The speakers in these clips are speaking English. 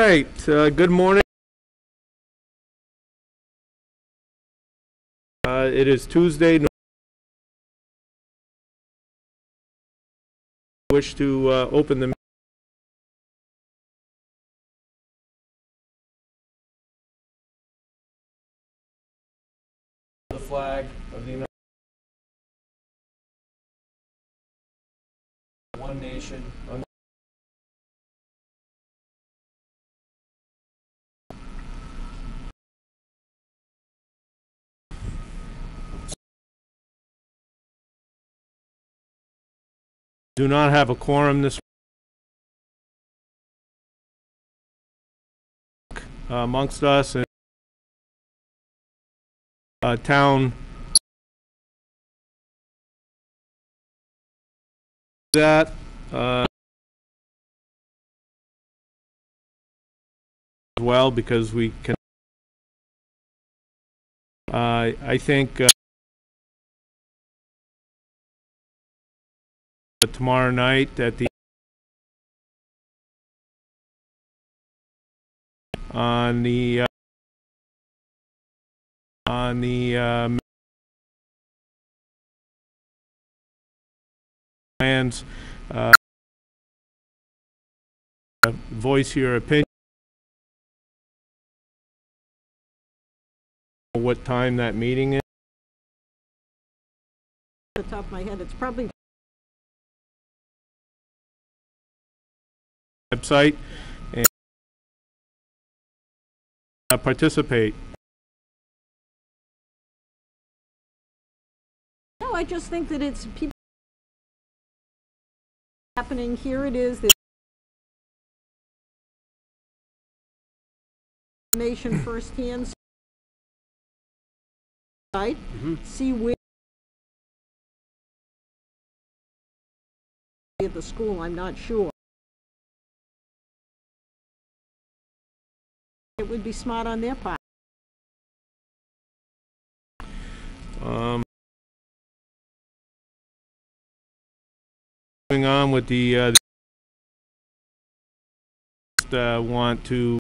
right, good morning. It is Tuesday. I wish to open the flag of the United States, one nation. Do not have a quorum this amongst us, and town that as well, because we can I think tomorrow night at the on the plans, voice your opinion. What time that meeting is? Off the top of my head, it's probably website, and participate. No, I just think that it's people happening. Here it is. The information firsthand. Right? See where at the school. I'm not sure. It would be smart on their part. Moving on with the want to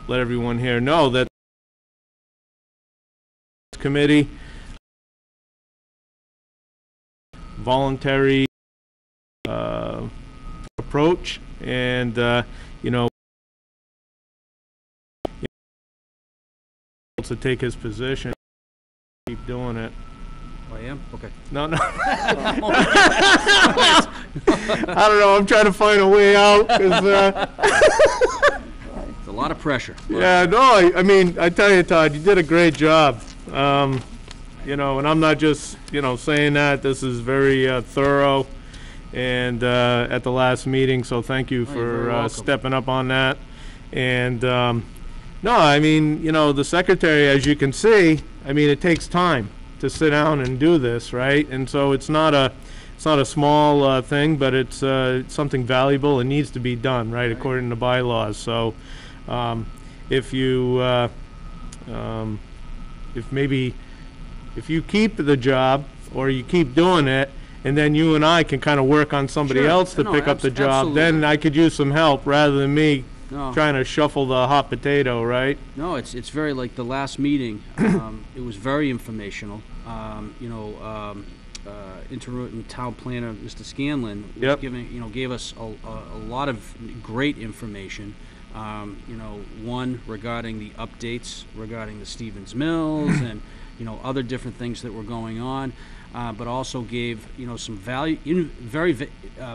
let everyone here know that committee voluntary approach, and you know, to take his position, keep doing it. I am? Okay. No. I don't know. I'm trying to find a way out. It's a lot of pressure. Yeah, no, I mean, I tell you, Todd, you did a great job. You know, and I'm not just, saying that. This is very thorough, and at the last meeting, so thank you for stepping up on that. And no, I mean, the secretary, as you can see, I mean, it takes time to sit down and do this, right? And so it's not a small thing, but it's something valuable and needs to be done, right, according to bylaws. So if you if you keep the job, or you keep doing it, and then you and I can kind of work on somebody else to pick up the job, absolutely. then I could use some help rather than me trying to shuffle the hot potato, right? No, it's very, like the last meeting, it was very informational. Interim town planner, Mr. Scanlon, was gave us a lot of great information. One regarding the updates regarding the Stevens Mills and other different things that were going on, but also gave some very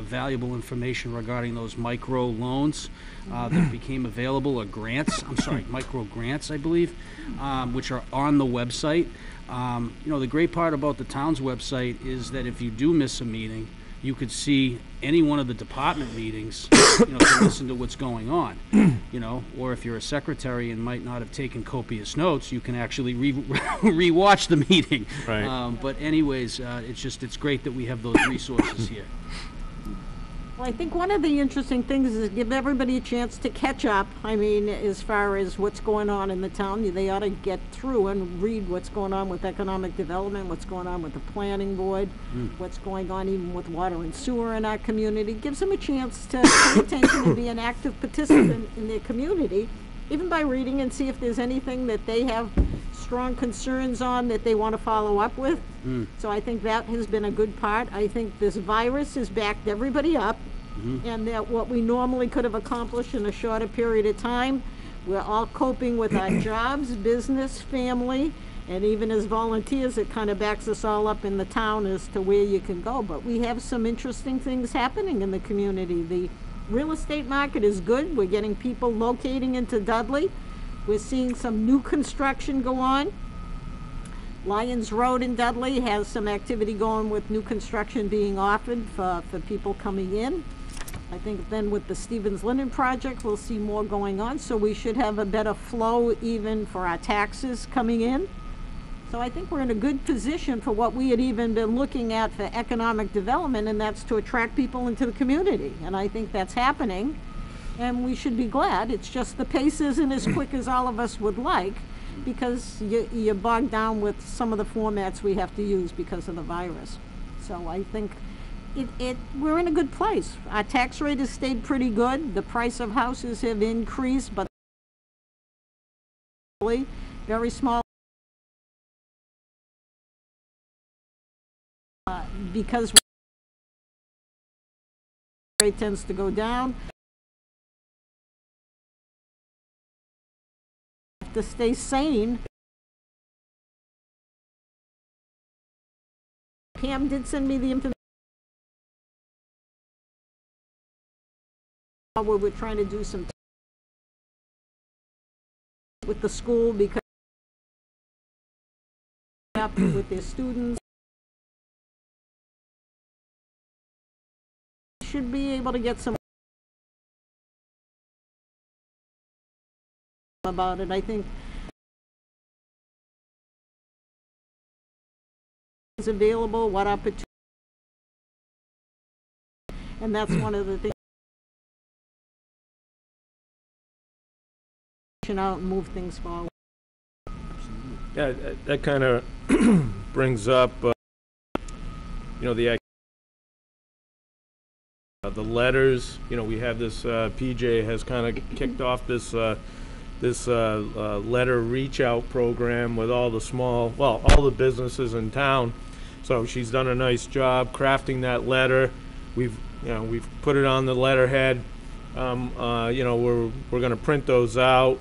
valuable information regarding those micro loans that became available, or grants. I'm sorry, micro grants, I believe, which are on the website. The great part about the town's website is that if you do miss a meeting, you could see any one of the department meetings, to listen to what's going on, or if you're a secretary and might not have taken copious notes, you can actually re-watch the meeting. Right. But anyways, it's great that we have those resources here. Well, I think one of the interesting things is give everybody a chance to catch up. I mean, as far as what's going on in the town, they ought to get through and read what's going on with economic development, what's going on with the planning board, what's going on even with water and sewer in our community. Gives them a chance to pay attention and be an active participant in their community, even by reading and see if there's anything that they have strong concerns on that they want to follow up with. So I think that has been a good part. I think this virus has backed everybody up, and that what we normally could have accomplished in a shorter period of time, we're all coping with our jobs, business, family, and even as volunteers, it kind of backs us all up in the town as to where you can go. But we have some interesting things happening in the community. The real estate market is good. We're getting people locating into Dudley. We're seeing some new construction go on. Lyons Road in Dudley has some activity going with new construction being offered for people coming in. I think then with the Stevens Linen project, we'll see more going on, so we should have a better flow even for our taxes coming in. So I think we're in a good position for what we had even been looking at for economic development, and that's to attract people into the community. And I think that's happening, and we should be glad. It's just the pace isn't as quick as all of us would like, because you're bogged down with some of the formats we have to use because of the virus. So I think we're in a good place. Our tax rate has stayed pretty good. The price of houses have increased, but very small. Because rate tends to go down. To stay sane. Pam did send me the information. Where we're trying to do some with the school because up with their students. Should be able to get some about it. I think is available, what opportunity, and that's one of the things out and move things forward. Yeah, that kind of brings up, the letters. We have this, PJ has kind of kicked off this letter reach out program with all the businesses in town. So she's done a nice job crafting that letter. We've put it on the letterhead. We're going to print those out.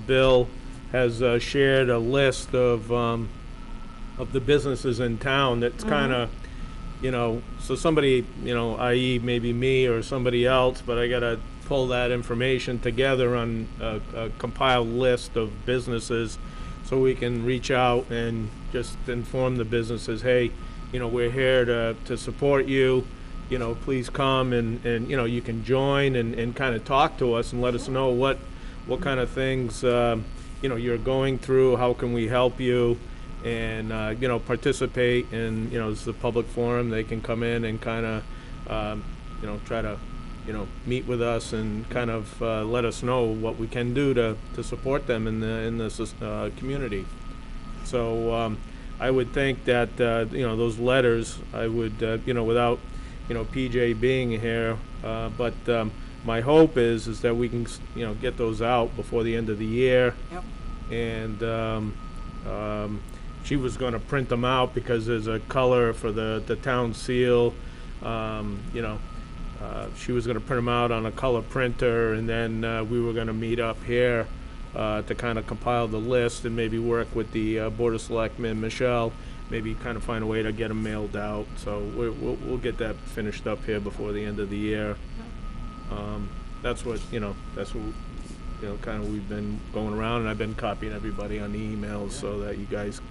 Bill has shared a list of the businesses in town that's kind of, so somebody, i.e. maybe me or somebody else, but I got to pull that information together on a compiled list of businesses so we can reach out and just inform the businesses, hey, we're here to support you. Please come and you can join and kind of talk to us and let us know what kind of things, you're going through, how can we help you, and, participate in, it's a public forum. They can come in and kind of, try to, meet with us and kind of let us know what we can do to support them in the community. So I would think that, those letters, I would, without, PJ being here, but my hope is that we can, get those out before the end of the year. Yep. And she was going to print them out because there's a color for the town seal. She was going to print them out on a color printer, and then we were going to meet up here to kind of compile the list and maybe work with the Board of Selectmen, Michelle, maybe kind of find a way to get them mailed out. So we'll get that finished up here before the end of the year. That's what kind of we've been going around, and I've been copying everybody on the emails so that you guys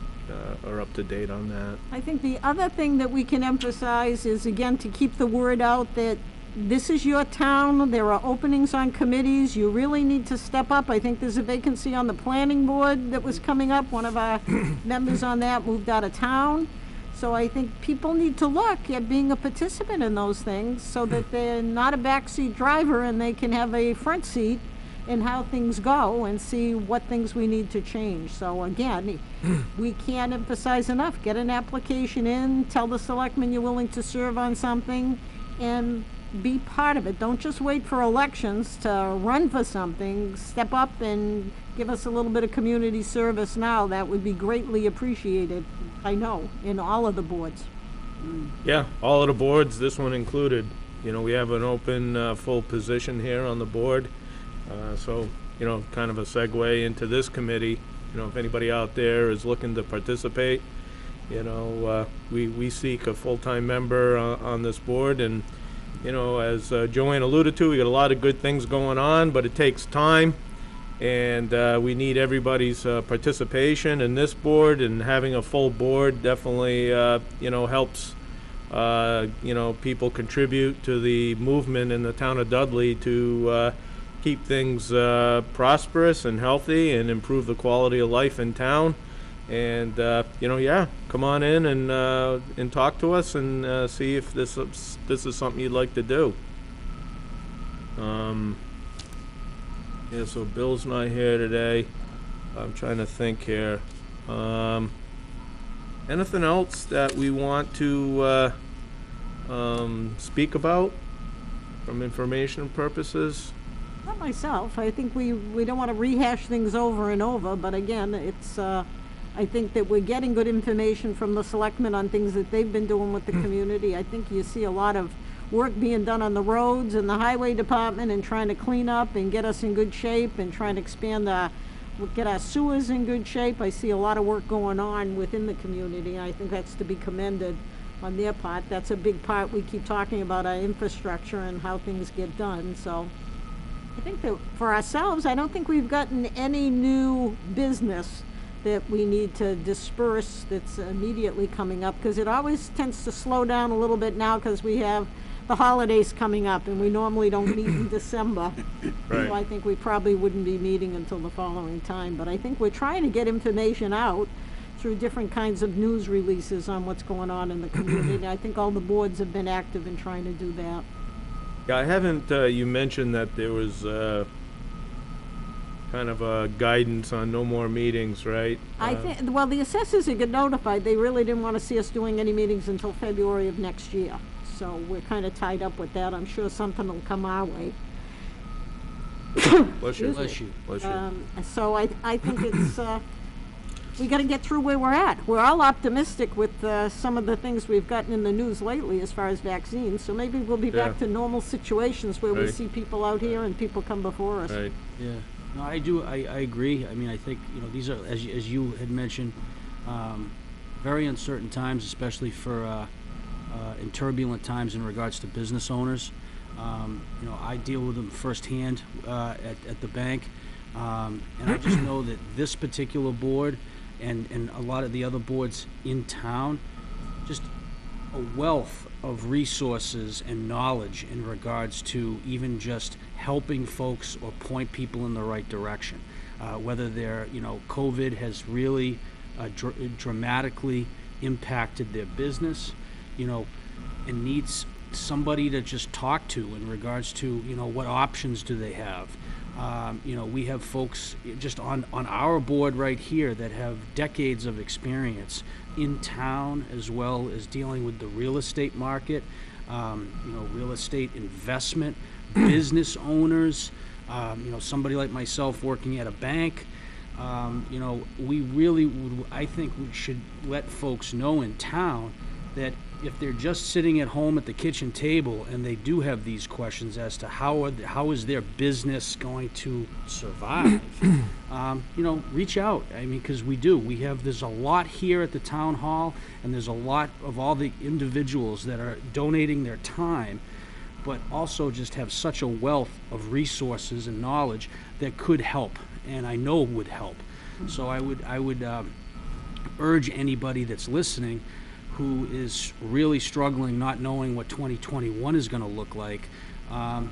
are up to date on that. I think the other thing that we can emphasize is, again, to keep the word out that this is your town. There are openings on committees. You really need to step up. I think there's a vacancy on the planning board that was coming up. One of our members on that moved out of town. So I think people need to look at being a participant in those things so that they're not a backseat driver and they can have a front seat in how things go and see what things we need to change. So again, we can't emphasize enough. Get an application in, tell the selectmen you're willing to serve on something, and be part of it. Don't just wait for elections to run for something. Step up and give us a little bit of community service now. That would be greatly appreciated, I know, in all of the boards. Yeah, all of the boards, this one included. You know, we have an open, full position here on the board. So, you know, kind of a segue into this committee. You know, if anybody out there is looking to participate, you know, we seek a full-time member on this board. And, you know, as Joanne alluded to, we got a lot of good things going on, but it takes time. And we need everybody's participation in this board, and having a full board definitely, you know, helps, you know, people contribute to the movement in the town of Dudley to keep things prosperous and healthy and improve the quality of life in town. And, you know, yeah, come on in and talk to us and see if this is something you'd like to do. Yeah, so Bill's not here today. I'm trying to think here. Anything else that we want to speak about from information purposes? Not myself. I think we don't want to rehash things over and over, but again, it's, I think that we're getting good information from the selectmen on things that they've been doing with the community. I think you see a lot of work being done on the roads and the highway department and trying to clean up and get us in good shape and trying to expand get our sewers in good shape. I see a lot of work going on within the community, and I think that's to be commended on their part. That's a big part. We keep talking about our infrastructure and how things get done. So I think that for ourselves, I don't think we've gotten any new business that we need to disperse that's immediately coming up, because it always tends to slow down a little bit now because we have the holidays coming up and we normally don't meet in December. Right. So I think we probably wouldn't be meeting until the following time. But I think we're trying to get information out through different kinds of news releases on what's going on in the community. I think all the boards have been active in trying to do that. Yeah, I haven't, you mentioned that there was kind of a guidance on no more meetings, right? I think, well, the assessors had got notified. They really didn't want to see us doing any meetings until February of next year. So we're kind of tied up with that. I'm sure something will come our way. Bless you. Bless you. Bless you. So I think it's, we got to get through where we're at. We're all optimistic with some of the things we've gotten in the news lately as far as vaccines. So maybe we'll be back to normal situations where we Right. see people out here and people come before us. Right. Yeah, no, I agree. I mean, I think, you know, these are, as you had mentioned, very uncertain times, especially for in turbulent times in regards to business owners. You know, I deal with them firsthand at the bank, and I just know that this particular board and a lot of the other boards in town, just a wealth of resources and knowledge in regards to even just helping folks or point people in the right direction. Whether they're, you know, COVID has really dramatically impacted their business, you know, and needs somebody to just talk to in regards to, you know, what options do they have. You know, we have folks just on our board right here that have decades of experience in town, as well as dealing with the real estate market, you know, real estate investment, business owners, you know, somebody like myself working at a bank. You know, we really would, I think we should let folks know in town that if they're just sitting at home at the kitchen table and they do have these questions as to how is their business going to survive, you know, reach out. I mean, because there's a lot here at the town hall, and there's a lot of all the individuals that are donating their time, but also just have such a wealth of resources and knowledge that could help, and I know would help. So I would urge anybody that's listening who is really struggling, not knowing what 2021 is going to look like,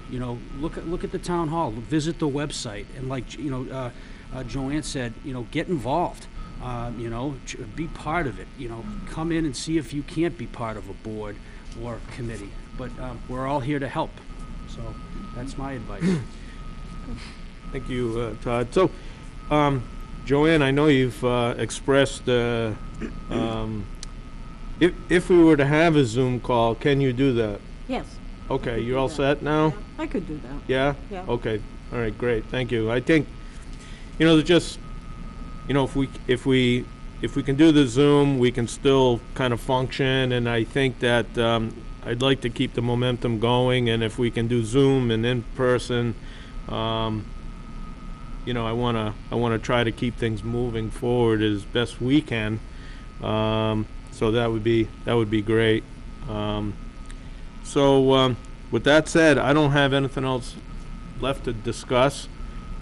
you know, look at the town hall, visit the website, and like, you know, Joanne said, you know, get involved. you know, be part of it. You know, come in and see if you can't be part of a board or committee. But we're all here to help. So that's my advice. Thank you, Todd. So, Joanne, I know you've expressed, if we were to have a Zoom call, can you do that? Yes. Okay, could you're do all that. set now? I could do that. Yeah? Yeah. Okay, all right, great, thank you. I think, you know, just, you know, if we can do the Zoom, we can still kind of function, and I think that, I'd like to keep the momentum going, and if we can do Zoom and in person, you know, I wanna try to keep things moving forward as best we can. So that would be great. With that said, I don't have anything else left to discuss.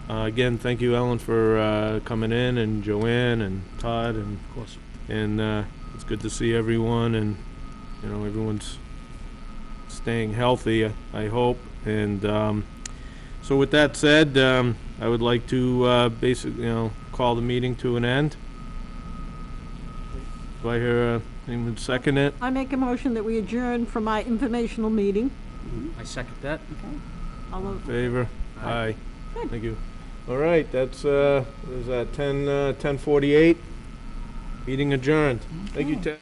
Again, thank you, Ellen, for coming in, and Joanne and Todd, and Of course. it's good to see everyone, and you know, everyone's staying healthy, I hope. And so with that said, I would like to basically, you know, call the meeting to an end. Do I hear anyone second it? I make a motion that we adjourn from our informational meeting. I second that. All those- Favor? Aye. Good. Thank you. All right, that's, is that 10:48? Meeting adjourned. Thank you, Ted.